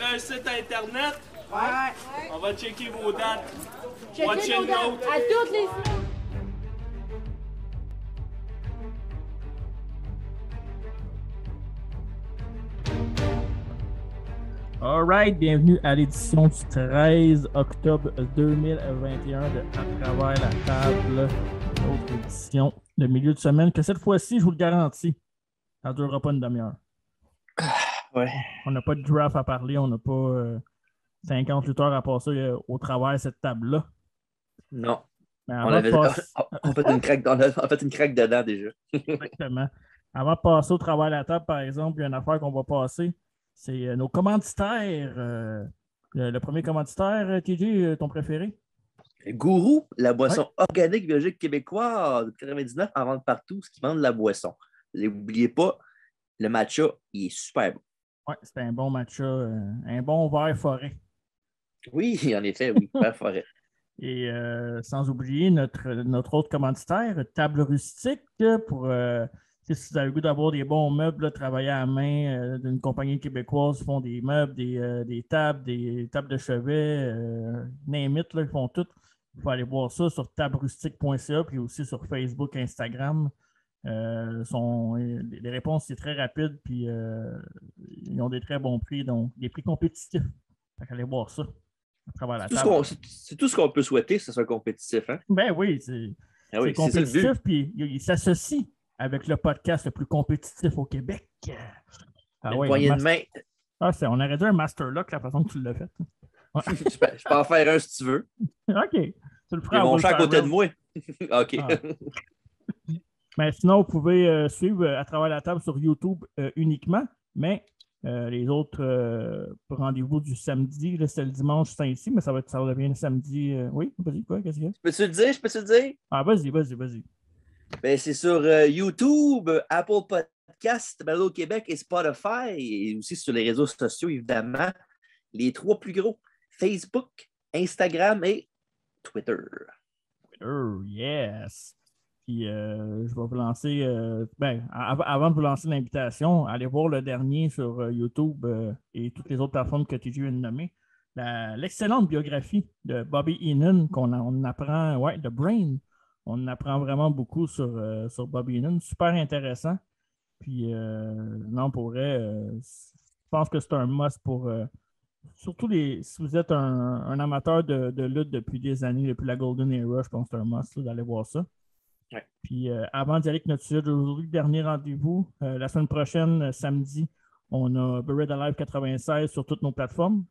un site internet? Ouais. On va checker vos dates. Checker Watch nos and dates note. à toutes les semaines. Alright, bienvenue à l'édition du 13 octobre 2021 de À travers la table, autre édition de milieu de semaine que cette fois-ci, je vous le garantis, ça ne durera pas une demi-heure. Ouais. On n'a pas de draft à parler, on n'a pas 50 lutteurs à passer au travers de cette table-là. Non. Mais On avant avait de passer... on a fait une craque, on a fait une craque dedans déjà. Exactement. Avant de passer au travers de la table, par exemple, il y a une affaire qu'on va passer. C'est nos commanditaires. Le premier commanditaire, TJ, ton préféré? Gourou, la boisson organique biologique québécoise de 99 en vente partout, ce qui vend de la boisson. N'oubliez pas, le matcha, il est super bon. Oui, c'était un bon matcha, un bon verre forêt. Oui, en effet, oui, vert forêt. Et sans oublier notre autre commanditaire, Table Rustique, pour si vous avez le goût d'avoir des bons meubles, là, travailler à la main d'une compagnie québécoise, ils font des meubles, des tables de chevet, name it, là, ils font tout. Il faut aller voir ça sur tablerustique.ca, puis aussi sur Facebook, Instagram. Les réponses, c'est très rapide, puis ils ont des très bons prix, donc des prix compétitifs. Allez voir ça à travers la table. C'est tout ce qu'on peut souhaiter, que ce soit compétitif. Hein? Ben oui, c'est compétitif, puis il s'associe avec le podcast le plus compétitif au Québec. Ah, une poignée de main. On aurait dû un Master Lock, la façon que tu l'as fait. Ouais. Je peux en faire un si tu veux. OK. Tu le feras. Ils vont à côté de moi. OK. Mais sinon, vous pouvez suivre à travers la table sur YouTube uniquement, mais les autres rendez-vous du samedi, là, c'est le dimanche, c'est ici, mais ça devient le samedi. Oui, vas-y, quoi, qu'est-ce qu'il y a? Je peux te le dire? Ah, vas-y. Ben, c'est sur YouTube, Apple Podcast, Balado Québec et Spotify, et aussi sur les réseaux sociaux, évidemment. Les trois plus gros, Facebook, Instagram et Twitter. Yes! Puis je vais vous lancer, avant de vous lancer l'invitation, allez voir le dernier sur YouTube et toutes les autres plateformes que TJ vient de nommer. L'excellente biographie de Bobby Heenan qu'on apprend, de Brain. On apprend vraiment beaucoup sur Bobby Heenan. Super intéressant. Puis, non, pour vrai, je pense que c'est un must pour... surtout si vous êtes un amateur de lutte depuis des années, depuis la Golden Era, je pense que c'est un must d'aller voir ça. Ouais. Puis avant d'y aller avec notre sujet d'aujourd'hui, dernier rendez-vous, la semaine prochaine, samedi, on a Buried Alive 96 sur toutes nos plateformes.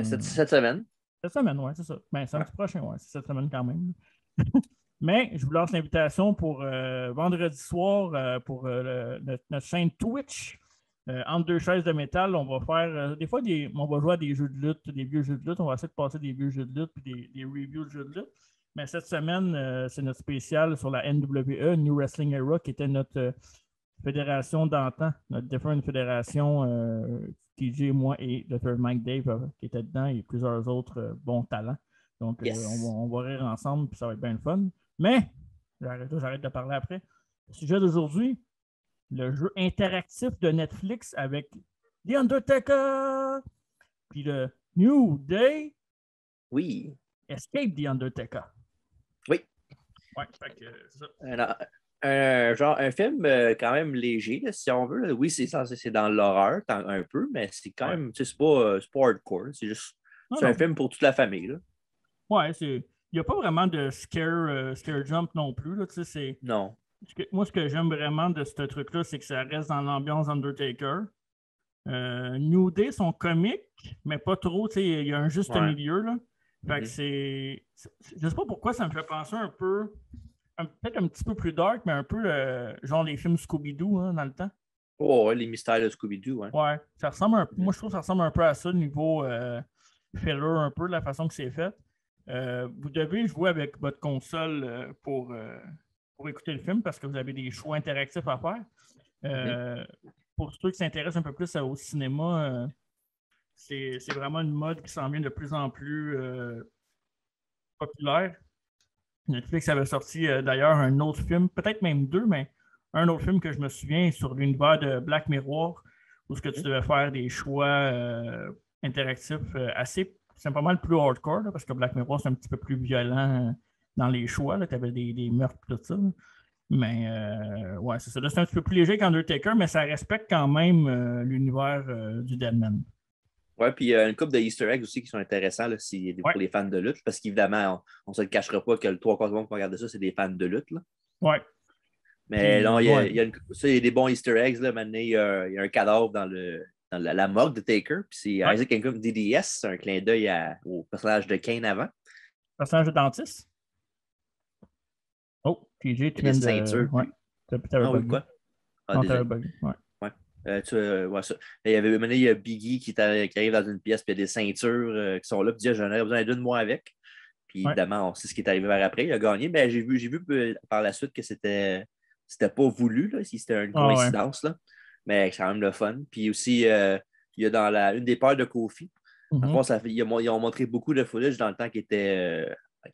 Cette semaine. Cette semaine, oui, c'est ça. Ben, samedi prochain, oui, c'est cette semaine quand même. Mais je vous lance l'invitation pour vendredi soir pour notre chaîne Twitch. Entre deux chaises de métal, on va faire des fois on va jouer à des jeux de lutte, des vieux jeux de lutte. On va essayer de passer des vieux jeux de lutte puis des reviews de jeux de lutte. Mais cette semaine, c'est notre spécial sur la NWE, New Wrestling Era, qui était notre fédération d'antan, notre différente fédération, TJ, moi et Dr. Mike Dave qui était dedans et plusieurs autres bons talents. Donc, on va rire ensemble puis ça va être bien le fun. Mais, j'arrête de parler après. Le sujet d'aujourd'hui, le jeu interactif de Netflix avec The Undertaker, puis le New Day. Oui. Escape The Undertaker. Oui. Ouais, fait que c'est ça. Genre un film quand même léger, là, si on veut. Là. Oui, c'est dans l'horreur un peu, mais c'est quand même, c'est pas hardcore. C'est juste un film pour toute la famille. Là. Ouais, il n'y a pas vraiment de scare jump non plus. Là, non. Moi, ce que j'aime vraiment de ce truc-là, c'est que ça reste dans l'ambiance Undertaker. New Day sont comiques, mais pas trop. Il y a un juste milieu. Là. Fait que je sais pas pourquoi ça me fait penser un peu, peut-être un petit peu plus dark, mais un peu genre les films Scooby-Doo hein, dans le temps. Oh, les mystères de Scooby-Doo. Hein. Ouais, ça ressemble moi je trouve que ça ressemble un peu à ça, niveau filler un peu, la façon que c'est fait. Vous devez jouer avec votre console pour écouter le film parce que vous avez des choix interactifs à faire. Pour ceux qui s'intéressent un peu plus au cinéma, c'est vraiment une mode qui s'en vient de plus en plus populaire. Netflix avait sorti d'ailleurs un autre film, peut-être même deux, mais un autre film que je me souviens sur l'univers de Black Mirror, où ce que tu devais faire des choix interactif assez. C'est pas mal plus hardcore, là, parce que Black Mirror, c'est un petit peu plus violent dans les choix. Tu avais des meurtres et tout ça. Là. Mais ouais, c'est ça. Là, c'est un petit peu plus léger qu'Undertaker, mais ça respecte quand même l'univers du Deadman. Ouais, puis il y a une couple de Easter eggs aussi qui sont intéressants là, pour les fans de lutte, parce qu'évidemment, on ne se le cachera pas que le 3/4 du monde qui regarde ça, c'est des fans de lutte. Là. Ouais. Mais Puis, non, il y a des bons Easter eggs. Là. Maintenant, il y a un cadavre dans la morgue de Taker. Puis c'est Isaac Income DDS, c'est un clin d'œil au personnage de Kane avant. Personnage de dentiste. Oh, TJ, tu viens de... ceintures. Ouais. T'avais oui, quoi? Non, t'avais bugué. Ouais. Ça. Il y a Biggie qui arrive dans une pièce, puis il y a des ceintures qui sont là, puis il dit j'en aurais besoin d'une, moi avec. Puis évidemment, on sait ce qui est arrivé vers après. Il a gagné, mais j'ai vu par la suite que c'était pas voulu, là, si c'était une coïncidence. Là. Mais c'est quand même le fun. Puis aussi, il y a dans une des paires de Kofi. En fait, ils ont montré beaucoup de footage dans le temps qui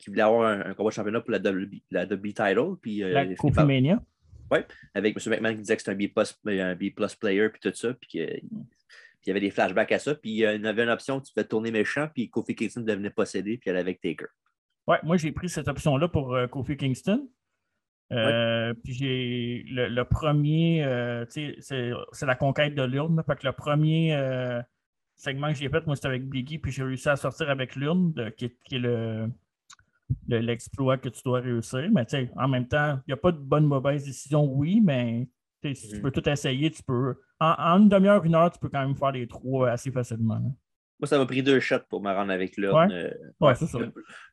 voulait avoir un combat de championnat pour la WWE title. Puis, la Kofi Mania. Oui, avec M. McMahon qui disait que c'était un B+ player, puis tout ça, puis il y avait des flashbacks à ça, puis il y avait une option que tu pouvais tourner méchant, puis Kofi Kingston devenait possédé, puis elle avec Taker. Oui, moi j'ai pris cette option-là pour Kofi Kingston. Puis j'ai le premier, c'est la conquête de l'urne. Fait que le premier segment que j'ai fait, moi c'était avec Biggie, puis j'ai réussi à sortir avec l'urne, qui est l'exploit que tu dois réussir. Mais en même temps, il n'y a pas de bonne mauvaise décision, oui, mais si tu peux tout essayer, tu peux. En une demi-heure, 1 heure, tu peux quand même faire les 3 assez facilement. Hein. Moi, ça m'a pris 2 shots pour me rendre avec l'urne. Ouais, c'est ça.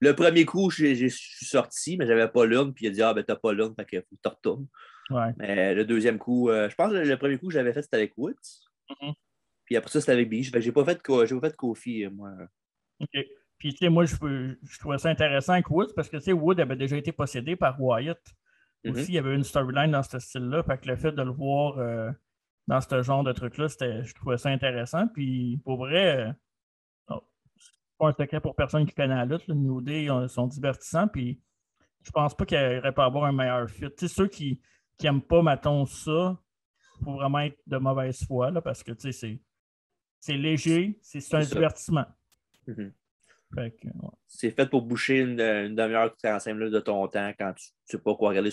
Le premier coup, je suis sorti, mais j'avais pas l'urne, puis il a dit ah, ben t'as pas l'urne, fait qu'il faut que tu retournes. Ouais. Mais le deuxième coup, je pense que le premier coup que j'avais fait, c'était avec Woods. Puis après ça, c'était avec Biggie. J'ai pas fait Kofi, moi. OK. Puis, moi, je trouvais ça intéressant avec Woods parce que, Wood avait déjà été possédé par Wyatt. Aussi, il y avait une storyline dans ce style-là. Fait que le fait de le voir dans ce genre de truc-là, je trouvais ça intéressant. Puis, pour vrai, c'est pas un secret pour personne qui connaît la lutte. Les New Day sont divertissants. Puis, je pense pas qu'il aurait pas avoir un meilleur fit. Ceux qui n'aiment pas, mettons, ça, il faut vraiment être de mauvaise foi là, parce que, c'est léger, c'est un divertissement. Fait que, c'est fait pour boucher une demi-heure, 45 minutes de ton temps quand tu ne sais pas quoi regarder.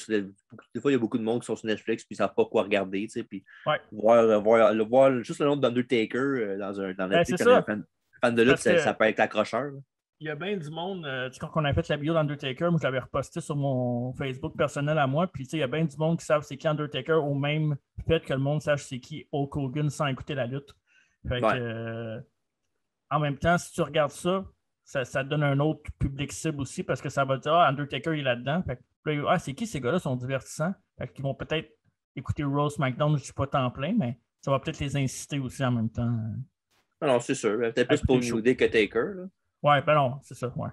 Des fois, il y a beaucoup de monde qui sont sur Netflix et ils ne savent pas quoi regarder. Puis voir juste le nom d'Undertaker dans Netflix, quand on est fan de lutte, ça peut être accrocheur. Il y a bien du monde, quand on a fait la bio d'Undertaker, moi je l'avais reposté sur mon Facebook personnel à moi, puis il y a bien du monde qui savent c'est qui Undertaker au même fait que le monde sache c'est qui Hulk Hogan sans écouter la lutte. Fait que, en même temps, si tu regardes ça, ça donne un autre public cible aussi parce que ça va dire Undertaker il est là-dedans. Fait que, c'est qui ces gars-là? Ils sont divertissants. Fait qu'ils vont peut-être écouter Raw, SmackDown, je ne suis pas temps plein, mais ça va peut-être les inciter aussi en même temps. Non, c'est sûr. Peut-être plus pour New Day que Taker. Là. Ouais, ben non, c'est ça, ouais.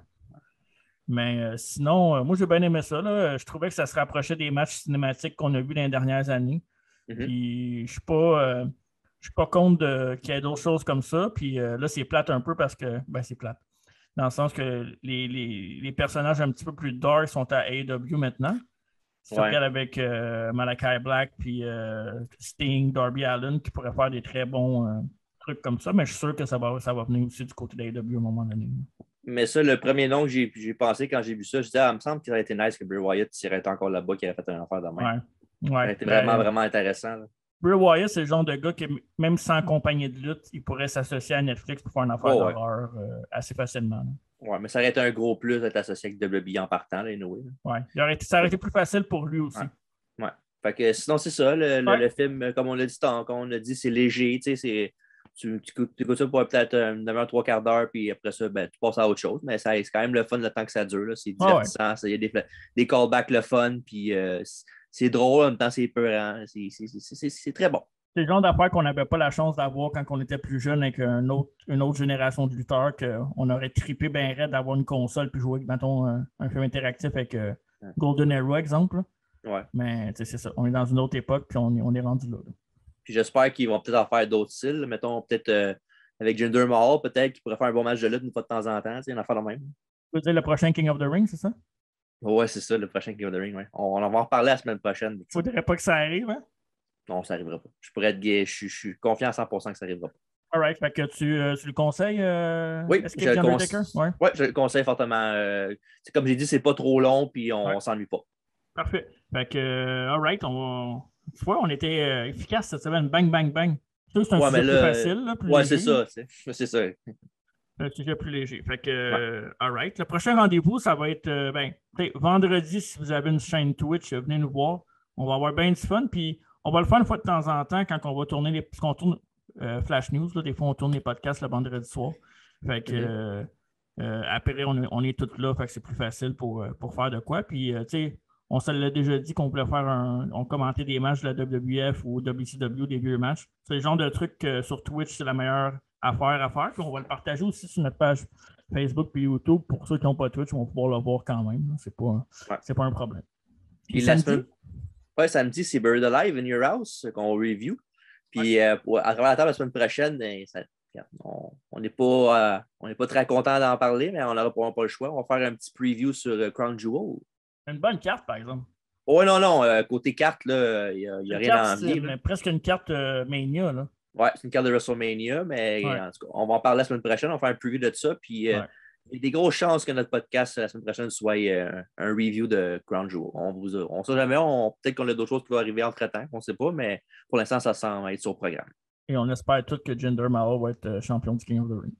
Mais sinon, moi j'ai bien aimé ça. Là. Je trouvais que ça se rapprochait des matchs cinématiques qu'on a vus dans les dernières années. Puis je suis pas contre qu'il y ait d'autres choses comme ça. Puis là, c'est plate un peu parce que c'est plate. Dans le sens que les personnages un petit peu plus dark sont à AEW maintenant. Si tu regardes avec Malachi Black puis Sting, Darby Allin, qui pourraient faire des très bons trucs comme ça, mais je suis sûr que ça va venir aussi du côté d'AEW à un moment donné. Mais ça, le premier nom que j'ai pensé quand j'ai vu ça, je disais, il me semble qu'il aurait été nice que Bray Wyatt serait encore là-bas, qu'il aurait fait un affaire de même. Ça aurait été vraiment, vraiment intéressant. Là. Bray Wyatt, c'est le genre de gars qui, même sans compagnie de lutte, il pourrait s'associer à Netflix pour faire une affaire d'horreur assez facilement. Oui, mais ça aurait été un gros plus d'être associé avec WWE en partant, là, anyway. Oui, ça aurait été plus facile pour lui aussi. Ouais. Fait que sinon, c'est ça. Le film, comme on l'a dit, c'est léger. Tu écoutes ça pour peut-être une demi-heure, 3/4 d'heure, puis après ça, tu passes à autre chose. Mais c'est quand même le fun le temps que ça dure. Là. C'est divertissant. Il y a des callbacks le fun, puis c'est drôle, en même temps, c'est peurant. C'est très bon. C'est le genre d'affaires qu'on n'avait pas la chance d'avoir quand on était plus jeune avec une autre génération de lutteurs, qu'on aurait trippé bien raide d'avoir une console puis jouer, mettons, un film interactif avec Golden Era, exemple. Ouais. Mais c'est ça. On est dans une autre époque puis on est rendu là. Puis j'espère qu'ils vont peut-être en faire d'autres styles. Mettons, peut-être avec Jinder Mahal, peut-être qu'ils pourraient faire un bon match de lutte une fois de temps en temps. Une affaire de même. Tu veux dire le prochain King of the Ring, c'est ça? Ouais, c'est ça, le prochain King of the Ring. Ouais. On en va en reparler la semaine prochaine. Faudrait pas que ça arrive, hein? Non, ça n'arrivera pas. Je pourrais être gay. Je suis confiant à 100% que ça n'arrivera pas. All right. Fait que tu le conseilles, Oui, Escape je the le Undertaker? Ouais. Ouais, je le conseille fortement. Comme j'ai dit, c'est pas trop long, puis on Ouais. s'ennuie pas. Parfait. Fait que, all right, tu vois, on était efficace cette semaine. Bang, bang, bang. C'est un Ouais, sujet mais plus là, facile, là, plus ouais, léger. c'est ça. C'est ça. Un sujet plus léger. Fait que, Ouais. all right. Le prochain rendez-vous, ça va être vendredi, si vous avez une chaîne Twitch, venez nous voir. On va avoir bien du fun. Puis, on va le faire une fois de temps en temps quand on va tourner parce qu'on tourne Flash News. Là, des fois, on tourne les podcasts le vendredi soir. Fait que, après, on est tous là. Fait que c'est plus facile pour faire de quoi. Puis, tu sais, on se l'a déjà dit qu'on voulait on commentait des matchs de la WWF ou WCW, des vieux matchs. C'est le genre de truc que sur Twitch, c'est la meilleure affaire à faire. Puis on va le partager aussi sur notre page Facebook et YouTube. Pour ceux qui n'ont pas Twitch, ils vont pouvoir le voir quand même. C'est pas un problème. Puis samedi? Samedi, c'est Bird Alive in Your House qu'on review. Puis à travers la table la semaine prochaine, ben, on n'est pas très content d'en parler, mais on n'aura pas le choix. On va faire un petit preview sur Crown Jewel. Une bonne carte, par exemple. Oh non, côté carte, il n'y a rien à envier. Presque une carte Mania, là. Ouais, c'est une carte de WrestleMania, mais en tout cas, on va en parler la semaine prochaine. On va faire un preview de ça. Puis il y a des grosses chances que notre podcast la semaine prochaine soit un review de Crown Jewel. On ne sait jamais. Peut-être qu'on a d'autres choses qui vont arriver entre-temps. On ne sait pas, mais pour l'instant, ça semble être sur le programme. Et on espère tous que Jinder Mahal va être champion du King of the Ring.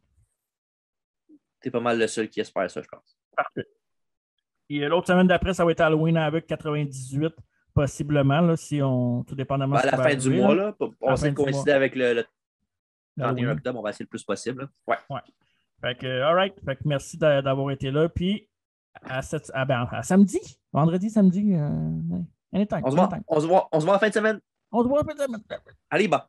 C'est pas mal le seul qui espère ça, je pense. Parfait. Et l'autre semaine d'après, ça va être Halloween avec 98, possiblement, là, tout dépendamment À la fin du mois, là, on essaie de coïncider avec le 31 octobre, on va essayer le plus possible. Là. Ouais. Fait que, all right. Fait que merci d'avoir été là. Puis, à samedi, vendredi, samedi, anytime. On se voit en fin de semaine. On se voit en fin de semaine. Allez, bah.